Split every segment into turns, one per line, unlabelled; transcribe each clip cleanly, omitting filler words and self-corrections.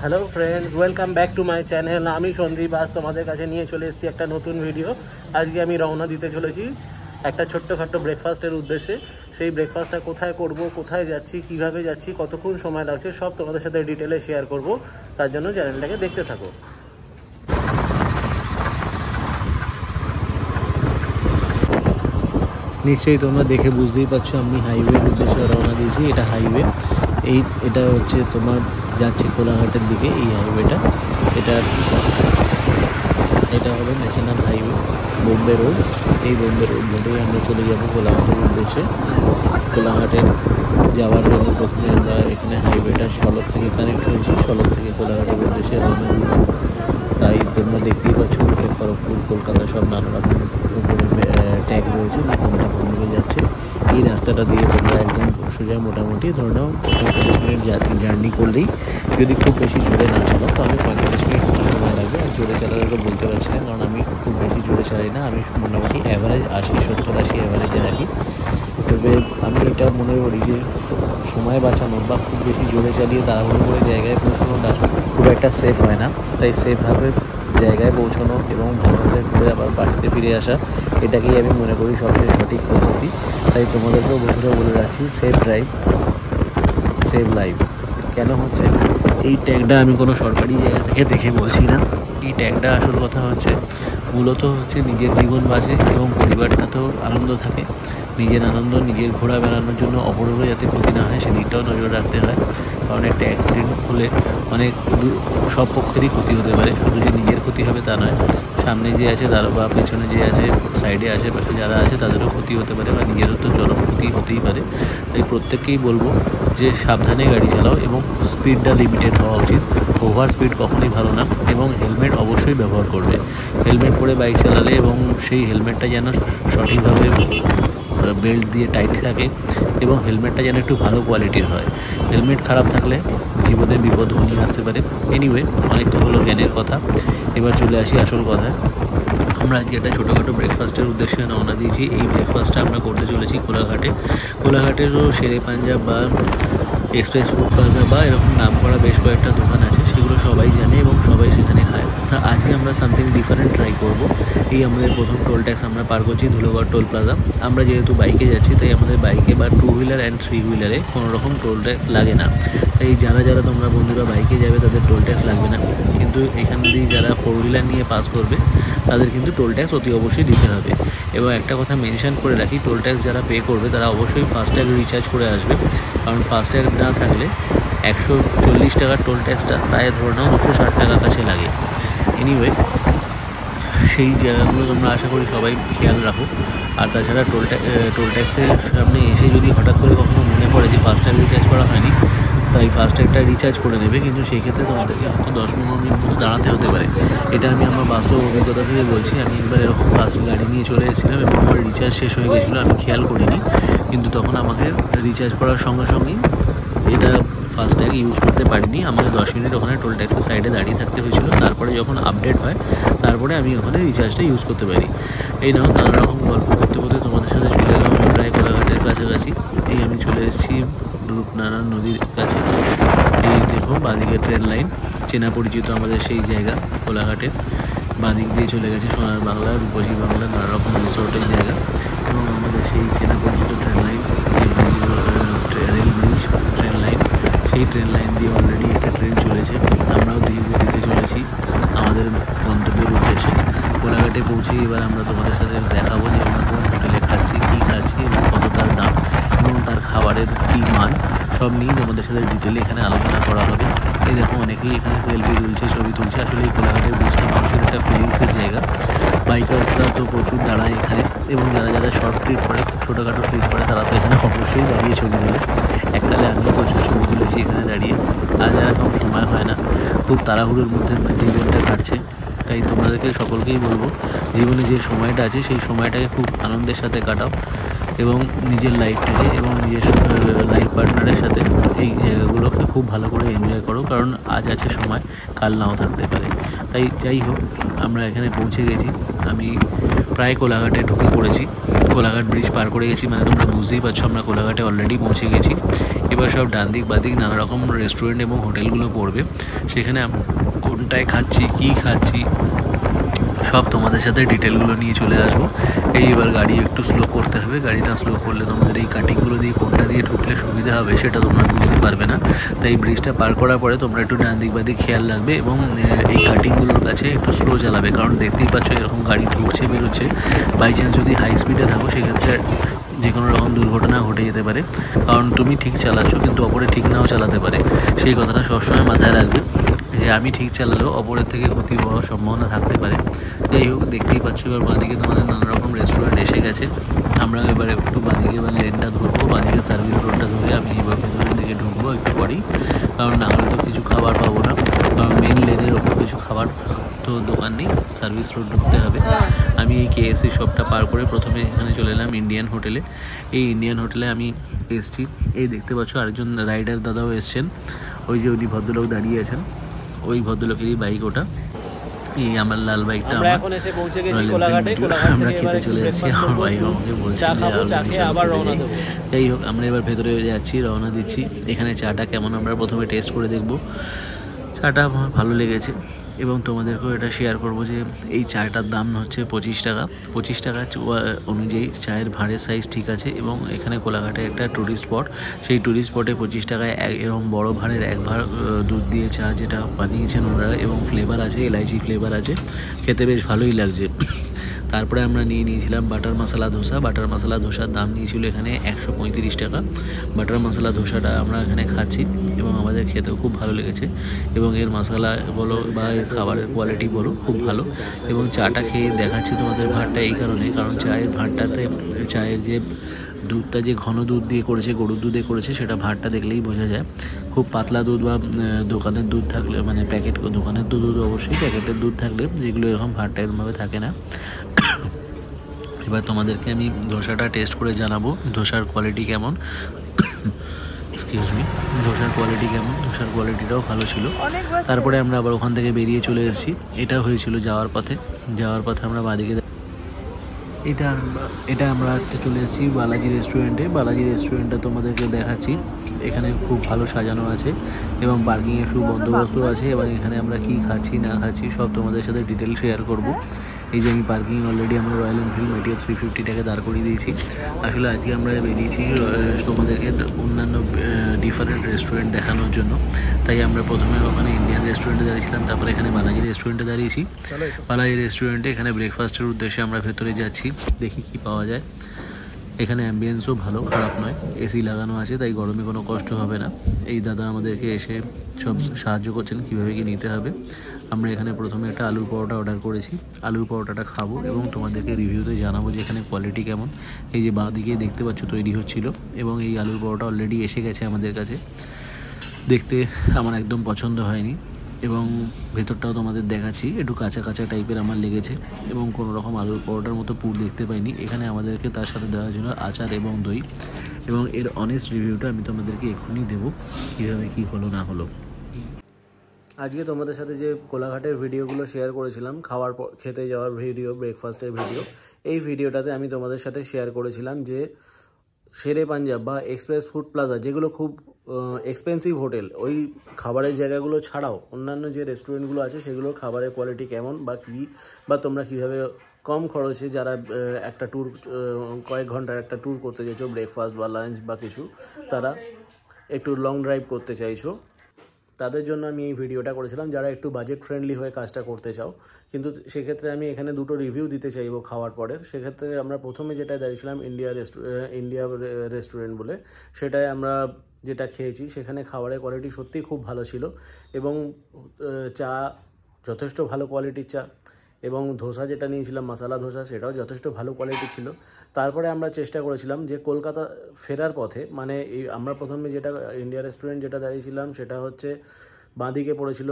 Hello friends, welcome back to my channel. আমি সন্দীপ, আজ তোমাদের কাছে নিয়ে চলে এসেছি একটা নতুন ভিডিও। আজকে আমি রওনা দিতে চলেছি একটা ছোট্টখাট্টো ব্রেকফাস্টের উদ্দেশ্যে। সেই ব্রেকফাস্টটা কোথায় করব, কোথায় যাচ্ছি, কিভাবে যাচ্ছি, কতক্ষণ সময় লাগছে, সব তোমাদের সাথে ডিটেলে শেয়ার করব। তার জন্য চ্যানেলটাকে দেখতে থাকো। নিশ্চয়ই তোমরা দেখে বুঝতেই পারছো আমি হাইওয়ের উদ্দেশ্যে রওনা দিয়েছি। এটা হাইওয়ে, এটা হচ্ছে তোমার যাচ্ছে কোলাঘাটের দিকে। এই হাইওয়েটা এটা হলো ন্যাশনাল হাইওয়ে বোম্বে রোড। এই বোম্বে রোড ধরেই আমরা চলে যাব কোলাঘাটের উদ্দেশ্যে। কোলাঘাটে যাওয়ার জন্য প্রথমে আমরা এখানে হাইওয়েটা সলভ থেকে কানেক্ট হয়েছি, সলভ থেকে কোলাঘাটের উদ্দেশ্যে রওনা দিয়েছি। তাই তোমরা দেখতেই পাচ্ছ খড়গপুর, কলকাতা সব নানা রকম উপরে ট্যাগ রয়েছে, কোনটা কোন দিকে যাচ্ছে। এই রাস্তাটা দিয়ে তোমরা একদম সোজা মোটামুটি ধরে নাও 45 মিনিট জার্নি করলেই, যদি খুব বেশি জোরে না চালাও তাহলে 45 মিনিট সময় লাগবে। আর জোরে চালালে তো বলতে পারছি না, কারণ আমি খুব বেশি জোরে চালাই না। আমি মোটামুটি অ্যাভারেজ 70-80 অ্যাভারেজে রাখি। তবে আমি এটা মনে করি যে সময় বাঁচানো বা খুব বেশি জোরে চালিয়ে তাড়াহুড়ো করে জায়গায় পৌঁছানোটা খুব একটা সেফ হয় না। তাই সেফভাবে জায়গায় পৌঁছানো এবং ভালোভাবে ঘুরে আবার বাড়িতে ফিরে আসা, এটাকেই আমি মনে করি সবচেয়ে সঠিক পদ্ধতি। তাই তোমাদেরকেও বন্ধুরা বলে রাখছি, সেফ ড্রাইভ সেভ লাইফ। কেন হচ্ছে এই ট্যাগটা আমি কোনো সরকারি জায়গা থেকে দেখে বলছি না। এই ট্যাগটা আসল কথা হচ্ছে মূলত হচ্ছে নিজের জীবন বাঁচে এবং পরিবারটাতেও আনন্দ থাকে। নিজের আনন্দ, নিজের ঘোরা বেড়ানোর জন্য অপরেরও যাতে ক্ষতি না হয় সেদিকটাও নজর রাখতে হয়। কারণ একটা অ্যাক্সিডেন্ট হলে অনেক সব পক্ষেরই ক্ষতি হতে পারে, শুধু যে নিজের ক্ষতি হবে তা নয়। সামনে যে আছে তার বা পেছনে যে আছে, সাইডে আশেপাশে যারা আছে তাদেরও ক্ষতি হতে পারে বা নিজেরও তো চরম ক্ষতি হতেই পারে। তাই প্রত্যেককেই বলবো যে সাবধানে গাড়ি চালাও এবং স্পিডটা লিমিটেড হওয়া উচিত। ওভার স্পিড কখনোই ভালো না এবং হেলমেট অবশ্যই ব্যবহার করবে। হেলমেট পরে বাইক চালালে এবং সেই হেলমেটটা যেন সঠিকভাবে বেল্ট দিয়ে টাইট থাকে এবং হেলমেটটা যেন একটু ভালো কোয়ালিটির হয়। হেলমেট খারাপ থাকলে জীবনে বিপদ নিয়ে আসতে পারে। এনিওয়ে, অনেক তো হলো জ্ঞানের কথা, এবার চলে আসি আসল কথায়। আমরা আজকে একটা ছোটোখাটো ব্রেকফাস্টের উদ্দেশ্যে রওনা দিয়েছি। এই ব্রেকফাস্টটা আমরা করতে চলেছি কোলাঘাটেরও শেরে পাঞ্জাব বা এক্সপ্রেস ফুড প্লাজা বা এরকম নাম করা বেশ কয়েকটা দোকান আছে, সেগুলো সবাই জানে এবং সবাই সেখানে খায়। তা আজকে আমরা সামথিং ডিফারেন্ট ট্রাই করব। এই আমাদের প্রথম টোল ট্যাক্স আমরা পার করছি ধুলোগড় টোল প্লাজা। আমরা যেহেতু বাইকে যাচ্ছি তাই আমাদের বাইকে বা 2 হুইলার অ্যান্ড 3 হুইলারে কোনো রকম টোল ট্যাক্স লাগে না। তাই যারা তোমরা বন্ধুরা বাইকে যাবে তাদের টোল ট্যাক্স লাগবে না, কিন্তু এখান দিয়ে যারা 4 হুইলার নিয়ে পাস করবে তাদের কিন্তু টোল ট্যাক্স অতি অবশ্যই দিতে হবে। এবং একটা কথা মেনশন করে রাখি, টোল ট্যাক্স যারা পে করবে তারা অবশ্যই ফাস্ট্যাগ রিচার্জ করে আসবে, কারণ ফাস্ট্যাগ না থাকলে 140 টাকার টোল ট্যাক্সটা প্রায় ধরে নাও 260 টাকার কাছে লাগে। এনিওয়ে, সেই জায়গাগুলো তোমরা আশা করি সবাই খেয়াল রাখো। আর তাছাড়া টোল ট্যাক্সের সামনে এসে যদি হঠাৎ করে কখনো মনে পড়ে যে ফাস্ট্যাগ রিচার্জ করা হয়নি, তাই ফাস্ট্যাগটা রিচার্জ করে নেবে, কিন্তু সেই ক্ষেত্রে তোমাদেরকে হয়তো 10-15 মিনিট মতো দাঁড়াতে হতে পারে। এটা আমি আমার বাস্তব অভিজ্ঞতা থেকে বলছি। আমি একবার এরকম ফাস্ট গাড়ি নিয়ে চলে এসেছিলাম এবং আমার রিচার্জ শেষ হয়ে গেছিলো, আমি খেয়াল করিনি, কিন্তু তখন আমাকে রিচার্জ করার সঙ্গে সঙ্গেই এটা ফাস্ট্যাগ ইউজ করতে পারিনি। আমাকে 10 মিনিট ওখানে টোল ট্যাক্সের সাইডে দাঁড়িয়ে থাকতে হয়েছিল। তারপরে যখন আপডেট হয় তারপরে আমি ওখানে রিচার্জটা ইউজ করতে পারি। এই নাও, নানা রকম গল্প করতে করতে তোমাদের সাথে চলে এলাম প্রায় কোলাঘাটের কাছাকাছি। এই আমি চলে এসেছি রূপনারায়ণ নদীর কাছে। এই দেখো বাঁদিকে ট্রেন লাইন, চেনা পরিচিত আমাদের সেই জায়গা কোলাঘাটের। বাঁদিক দিয়ে চলে গেছে সোনার বাংলা, রূপসী বাংলা, নানা রকম রিসোর্টের জায়গা এবং আমাদের সেই চেনা পরিচিত train line, rail bridge, train line. সেই ট্রেন লাইন দিয়ে অলরেডি একটা ট্রেন চলেছে। আমরাও ধীর গতিতে চলেছি আমাদের গন্তব্যের উদ্দেশ্যে। কোলাঘাটে পৌঁছে এবার আমরা তোমাদের সাথে দেখাবো যে আমরা কোন হোটেলে খাচ্ছি, কী খাচ্ছি এবং কত তার দাম এবং তার খাবারের কী মান, সব নিয়েই তোমাদের সাথে ডিটেলে এখানে আলোচনা করা হবে। এই দেখো অনেকেই এখানে সেলফি তুলছে, ছবি তুলছে। আসলে এই কোলাঘাটের ব্রিজটা মানুষের একটা ফিলিংসের জায়গা। বাইকার্সরা তো প্রচুর দাঁড়ায় এখানে এবং যারা শর্ট ট্রিপ করে, খুব ছোটোখাটো ট্রিপ করে, তারা তো এখানে অবশ্যই দাঁড়িয়ে ছবি তোলে। এককালে আমিও প্রচুর ছবি তুলেছি এখানে দাঁড়িয়ে। আর যারা কম সময় হয় না, খুব তাড়াহুড়োর মধ্যে জীবনটা কাটছে, তাই তোমাদেরকে সকলকেই বলবো জীবনে যে সময়টা আছে সেই সময়টাকে খুব আনন্দের সাথে কাটাও এবং নিজের লাইফটাকে এবং নিজের লাইফ পার্টনারের সাথে এই জায়গাগুলোকে খুব ভালো করে এনজয় করো, কারণ আজ আছে সময়, কাল নাও থাকতে পারে। তাই যাই হোক, আমরা এখানে পৌঁছে গেছি। আমি প্রায় কোলাঘাটে ঢুকে পড়েছি, কোলাঘাট ব্রিজ পার করে গেছি, মানে তোমরা বুঝতেই পারছো আমরা কোলাঘাটে অলরেডি পৌঁছে গেছি। এবার সব ডান দিক বাদিক নানা রকম রেস্টুরেন্ট এবং হোটেলগুলো পড়বে। সেখানে কোনটায় খাচ্ছি, কী খাচ্ছি, সব তোমাদের সাথে ডিটেলগুলো নিয়ে চলে আসবো। এবার গাড়ি একটু স্লো করতে হবে, গাড়িটা স্লো করলে তোমাদের এই কাটিংগুলো দিয়ে কোনটা দিয়ে ঢুকলে সুবিধা হবে সেটা তোমরা বুঝতে পারবে না। তাই ব্রিজটা পার করার পরে তোমরা একটু ডান দিক বাদিক খেয়াল রাখবে এবং এই কাটিংগুলোর কাছে একটু স্লো চালাবে, কারণ দেখতেই পাচ্ছ এরকম গাড়ি ঢুকছে বেরোচ্ছে। বাই চান্স যদি হাই স্পিডে থাকো সেক্ষেত্রে যে কোনো রকম দুর্ঘটনা ঘটে যেতে পারে, কারণ তুমি ঠিক চালাচ্ছ কিন্তু অপরে ঠিক নাও চালাতে পারে। সেই কথাটা সবসময় মাথায় রাখবে যে আমি ঠিক চালালেও অপরের থেকে ক্ষতি হওয়ার সম্ভাবনা থাকতে পারে। যাই হোক, দেখতেই পাচ্ছ এবার বাঁদিকে তোমাদের নানা রকম রেস্টুরেন্ট এসে গেছে। আমরা এবার একটু বাঁদিকে এবার লেনটা ধরবো, বাঁদিকে সার্ভিস রোডটা ধরে আমি এবার ভেতরের দিকে ঢুকবো একটু পরেই, কারণ না হলে তো কিছু খাবার পাবো না, কারণ মেন লেনের ওপর কিছু খাবার তো দোকান নেই, সার্ভিস রোড ঢুকতে হবে। আমি এই কেএফসি শপটা পার করে প্রথমে এখানে চলে এলাম ইন্ডিয়ান হোটেলে। এই ইন্ডিয়ান হোটেলে আমি এসছি, এই দেখতে পাচ্ছ আরেকজন রাইডার দাদাও এসছেন, ওই যে উনি ভদ্রলোক দাঁড়িয়ে আছেন, ওই ভদ্রলোকেরই বাইক ওটা। এই আমার লাল বাইকটা আমরা এখন এসে পৌঁছে গেছি কোলাঘাটে। আমরা খেতে চলে যাচ্ছি, আমার বাইক আমাকে বলছে আবার রওনা দেবো। যাই হোক, আমরা এবার ভেতরে যাচ্ছি, রওনা দিচ্ছি। এখানে চাটা কেমন আমরা প্রথমে টেস্ট করে দেখব। চাটা আমার ভালো লেগেছে এবং তোমাদেরকেও এটা শেয়ার করব যে এই চাটার দাম হচ্ছে 25 টাকা। 25 টাকা অনুযায়ী চায়ের ভাঁড়ের সাইজ ঠিক আছে এবং এখানে কোলাঘাটে একটা ট্যুরিস্ট স্পট, সেই ট্যুরিস্ট স্পটে 25 টাকায় এরকম বড় ভাঁড়ের এক ভাঁড় দুধ দিয়ে চা যেটা বানিয়েছেন ওনারা, এবং ফ্লেভার আছে, এলাইচি ফ্লেভার আছে, খেতে বেশ ভালোই লাগছে। তারপরে আমরা নিয়েছিলাম বাটার মশলা ধোসা। বাটার মশলা ধোসার দাম নিয়েছিল এখানে 135 টাকা। বাটার মশলা ধোসাটা আমরা এখানে খাচ্ছি এবং আমাদের খেতেও খুব ভালো লেগেছে, এবং এর মশলা বলো বা এর খাবারের কোয়ালিটি বলো খুব ভালো। এবং চাটা খেয়ে দেখাচ্ছি তোমাদের ভাঁড়টা এই কারণে, কারণ চায়ের ভাঁড়টাতে চায়ের যে দুধটা যে ঘন দুধ দিয়ে করেছে, গরুর দুধে করেছে, সেটা ভাঁড়টা দেখলেই বোঝা যায়। খুব পাতলা দুধ বা দোকানের দুধ থাকলে, মানে প্যাকেট দোকানের দুধ অবশ্যই, প্যাকেটের দুধ থাকলে যেগুলো এরকম ভাঁড়টা এরকমভাবে থাকে না। এবার তোমাদেরকে আমি ধোসাটা টেস্ট করে জানাবো ধোসার কোয়ালিটি কেমন। এক্সকিউজ মি, ধোসার কোয়ালিটি কেমন। ধোসার কোয়ালিটিটাও ভালো ছিল। তারপরে আমরা আবার ওখান থেকে বেরিয়ে চলে এসেছি। এটা হয়েছিল যাওয়ার পথে আমরা বাদিকে এটা আমরা একটা চলে এসেছি বালাজি রেস্টুরেন্টে। বালাজি রেস্টুরেন্টটা তোমাদেরকে দেখাচ্ছি। এখানে খুব ভালো সাজানো আছে এবং পার্কিংয়ের সুবন্দোবস্ত আছে। এবার এখানে আমরা কি খাচ্ছি না খাচ্ছি সব তোমাদের সাথে ডিটেল শেয়ার করব। এই যে আমি পার্কিং অলরেডি আমরা রয়্যাল এনফিল্ড মেটিয়ার 350 টাকা দাঁড় করিয়ে দিয়েছি। আসলে আজকে আমরা বেরিয়েছি তোমাদেরকে অন্যান্য ডিফারেন্ট রেস্টুরেন্ট দেখানোর জন্য, তাই আমরা প্রথমে ওখানে ইন্ডিয়ান রেস্টুরেন্টে দাঁড়িয়েছিলাম, তারপরে এখানে বালাজি রেস্টুরেন্টে দাঁড়িয়েছি। বালাজি রেস্টুরেন্টে এখানে ব্রেকফাস্টের উদ্দেশ্যে আমরা ভেতরে যাচ্ছি, দেখি কি পাওয়া যায়। এখানে অ্যাম্বিয়েন্সও ভালো, খারাপ নয়, এসি লাগানো আছে, তাই গরমে কোনো কষ্ট হবে না। এই দাদা আমাদেরকে এসে সব সাহায্য করছেন কীভাবে কি নিতে হবে। আমরা এখানে প্রথমে একটা আলুর পরোটা অর্ডার করেছি, আলুর পরোটাটা খাবো এবং তোমাদেরকে রিভিউতে জানাবো যে এখানে কোয়ালিটি কেমন। এই যে বাঁ দিকে দেখতে পাচ্ছ তৈরি হচ্ছিল, এবং এই আলুর পরোটা অলরেডি এসে গেছে আমাদের কাছে। দেখতে আমার একদম পছন্দ হয়নি এবং ভেতরটাও তোমাদের দেখাচ্ছি, একটু কাঁচা কাঁচা টাইপের আমার লেগেছে এবং কোনো রকম আলুর পরোটার মতো পুর দেখতে পাইনি। এখানে আমাদেরকে তার সাথে দেওয়ার জন্য আচার এবং দই, এবং এর অনেস্ট রিভিউটা আমি তোমাদেরকে এক্ষুনি দেবো কীভাবে কী হলো না হলো। আজকে তোমাদের সাথে যে কোলাঘাটের ভিডিওগুলো শেয়ার করেছিলাম, খেতে যাওয়ার ভিডিও, ব্রেকফাস্টের ভিডিও, এই ভিডিওটাতে আমি তোমাদের সাথে শেয়ার করেছিলাম যে শেরে পাঞ্জাব বা এক্সপ্রেস ফুড প্লাজা, যেগুলো খুব এক্সপেন্সিভ হোটেল, ওই খাবারের জায়গাগুলো ছাড়াও অন্যান্য যে রেস্টুরেন্টগুলো আছে সেগুলোর খাবারের কোয়ালিটি কেমন বা তোমরা কীভাবে কম খরচে যারা একটা ট্যুর, কয়েক ঘন্টার একটা ট্যুর করতে চাইছো, ব্রেকফাস্ট বা লাঞ্চ বা কিছু, তারা একটু লং ড্রাইভ করতে চাইছো, তাদের জন্য আমি এই ভিডিওটা করেছিলাম, যারা একটু বাজেট ফ্রেন্ডলি হয়ে কাজটা করতে চাও। কিন্তু সেক্ষেত্রে আমি এখানে দুটো রিভিউ দিতে চাইবো খাওয়ার পরের। সেক্ষেত্রে আমরা প্রথমে যেটা দাঁড়িয়েছিলাম ইন্ডিয়া রেস্টুরেন্ট বলে, সেটাই আমরা যেটা খেয়েছি, সেখানে খাবারের কোয়ালিটি সত্যিই খুব ভালো ছিল এবং চা যথেষ্ট ভালো কোয়ালিটির চা, এবং ধোসা যেটা নিয়েছিলাম মশলা ধোসা, সেটাও যথেষ্ট ভালো কোয়ালিটি ছিল। তারপরে আমরা চেষ্টা করেছিলাম যে কলকাতা ফেরার পথে, মানে আমরা প্রথমে যেটা ইন্ডিয়া রেস্টুরেন্ট যেটা দাঁড়িয়েছিলাম সেটা হচ্ছে বাঁদিকে পড়েছিল,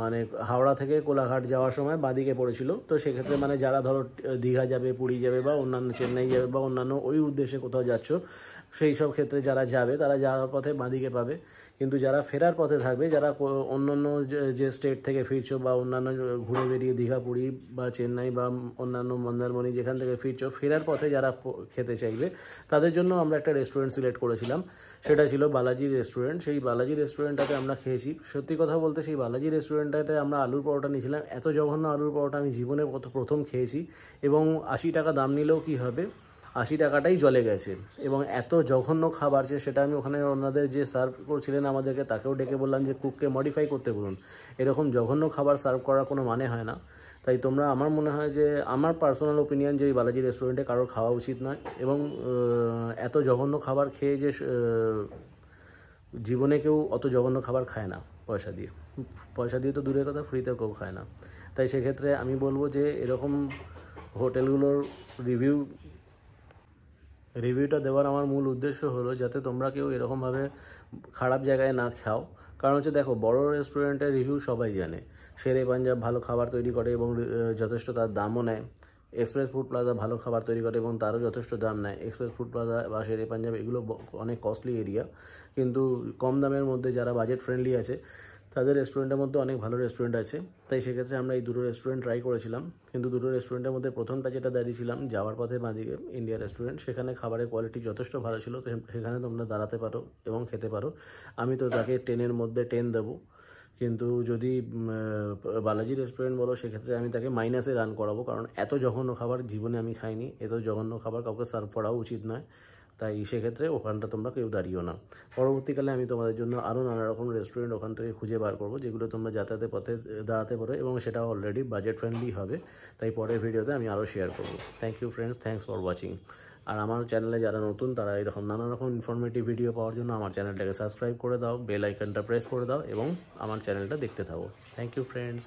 মানে হাওড়া থেকে কোলাঘাট যাওয়ার সময় বাঁদিকে পড়েছিল। তো সেক্ষেত্রে মানে যারা ধরো দীঘা যাবে, পুরী যাবে বা অন্যান্য চেন্নাই যাবে বা অন্যান্য ওই উদ্দেশ্যে কোথাও যাচ্ছ, সেই সব ক্ষেত্রে যারা যাবে তারা যাওয়ার পথে বাঁদিকে পাবে। কিন্তু যারা ফেরার পথে থাকবে, যারা অন্যান্য যে স্টেট থেকে ফিরছো বা অন্যান্য ঘুরে বেরিয়ে দীঘা, পুরী বা চেন্নাই বা অন্যান্য মন্দারমণি যেখান থেকে ফিরছো, ফেরার পথে যারা খেতে চাইবে তাদের জন্য আমরা একটা রেস্টুরেন্ট সিলেক্ট করেছিলাম। সেটা ছিল বালাজি রেস্টুরেন্ট। সেই বালাজি রেস্টুরেন্টটাতে আমরা খেয়েছি। সত্যি কথা বলতে সেই বালাজি রেস্টুরেন্টটাতে আমরা আলুর পরোটা নিয়েছিলাম। এত জঘন্য আলুর পরোটা আমি জীবনে প্রথম খেয়েছি। এবং 80 টাকা দাম নিলেও কি হবে, 80 টাকাটাই জলে গেছে। এবং এত জঘন্য খাবার যে সেটা আমি ওখানে ওনাদের যে সার্ভ করছিলেন আমাদেরকে তাকেও ডেকে বললাম যে কুককে মডিফাই করতে বলুন, এরকম জঘন্য খাবার সার্ভ করার কোনো মানে হয় না। তাই তোমরা, আমার মনে হয় যে আমার পার্সোনাল ওপিনিয়ন যে এই বালাজি রেস্টুরেন্টে কারোর খাওয়া উচিত নয়। এবং এত জঘন্য খাবার খেয়ে যে জীবনে কেউ অত জঘন্য খাবার খায় না পয়সা দিয়ে। পয়সা দিয়ে তো দূরের কথা, ফ্রিতেও কেউ খায় না। তাই সেক্ষেত্রে আমি বলবো যে এরকম হোটেলগুলোর রিভিউটা দেওয়ার আমার মূল উদ্দেশ্য হলো যাতে তোমরা কেউ এরকমভাবে খারাপ জায়গায় না খাও। কারণ হচ্ছে দেখো, বড় রেস্টুরেন্টের রিভিউ সবাই জানে, শেরে পাঞ্জাব ভালো খাবার তৈরি করে এবং যথেষ্ট তার দামও নেয়। এক্সপ্রেস ফুড প্লাজা ভালো খাবার তৈরি করে এবং তারও যথেষ্ট দাম নেয়। এক্সপ্রেস ফুড প্লাজা বা শেরে পাঞ্জাব এগুলো অনেক কস্টলি এরিয়া, কিন্তু কম দামের মধ্যে যারা বাজেট ফ্রেন্ডলি আছে তাদের রেস্টুরেন্টের মধ্যে অনেক ভালো রেস্টুরেন্ট আছে। তাই সেক্ষেত্রে আমরা এই দুটো রেস্টুরেন্ট ট্রাই করেছিলাম। কিন্তু দুটো রেস্টুরেন্টের মধ্যে প্রথমটা যেটা দাঁড়িয়েছিলাম যাওয়ার পথে বাঁদিকে ইন্ডিয়া রেস্টুরেন্ট, সেখানে খাবারের কোয়ালিটি যথেষ্ট ভালো ছিল। তো সেখানে তোমরা দাঁড়াতে পারো এবং খেতে পারো। আমি তো তাকে 10-এর মধ্যে 10 দেবো। কিন্তু যদি বালাজি রেস্টুরেন্ট বলো, সেক্ষেত্রে আমি তাকে মাইনাসে রান করাবো। কারণ এত জঘন্য খাবার জীবনে আমি খাইনি। এত জঘন্য খাবার কাউকে সার্ভ করাও উচিত নয়। তাই সেক্ষেত্রে ওখানটা তোমরা কেউ দাঁড়িও না। পরবর্তীকালে আমি তোমাদের জন্য আরও নানা রকম রেস্টুরেন্ট ওখান থেকে খুঁজে বার করবো, যেগুলো তোমরা যাতায়াতের পথে দাঁড়াতে পারো এবং সেটা অলরেডি বাজেট ফ্রেন্ডলি হবে। তাই পরের ভিডিওতে আমি আরও শেয়ার করবো। Thank you friends, thanks for watching. আর আমার চ্যানেলে যারা নতুন তারা এরকম নানা রকম ইনফরমেটিভ ভিডিও পাওয়ার জন্য আমার চ্যানেলটাকে সাবস্ক্রাইব করে দাও, বেল আইকনটা প্রেস করে দাও এবং আমার চ্যানেলটা দেখতে থাকো। Thank you friends.